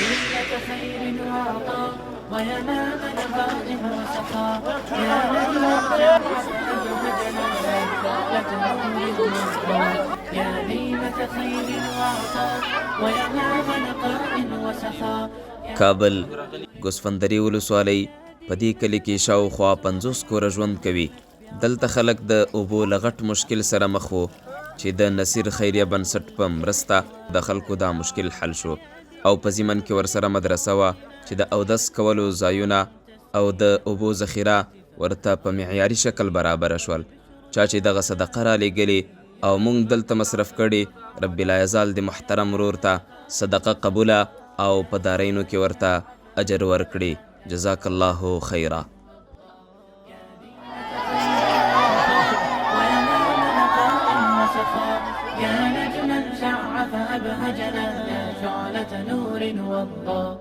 ليلة خير وعطاء وينام نهار وسخاء. يا نجما شعت أبهجنا رسالة نور وضاء. يا ليلة خير وعطاء وينام نقاء وسخاء. کابل ګوسفندري ولسوالۍ په دې کلي کې شاوخوا 50 کوره ژوند کوي. دلته خلک د اوبو له غټ مشکل سره مخ وو چې د نصیر خیریه بنسټ په مرسته د خلکو دا مشکل حل شو، او په ضمن کې ورسره مدرسه وه چې د اودس کولو ځایونه او د اوبو ذخیره ورته په معیاري شکل برابره شول. چا چې دغه صدقه رالیږلې او موږ دلته مصرف کړي، رب العزال د محترم ورور ته صدقه قبوله او په دارینو کې ورته اجر ورکړي. جزاک الله خیرا. يا نجما شع فأبهجنا يا شعلة نور وضاء.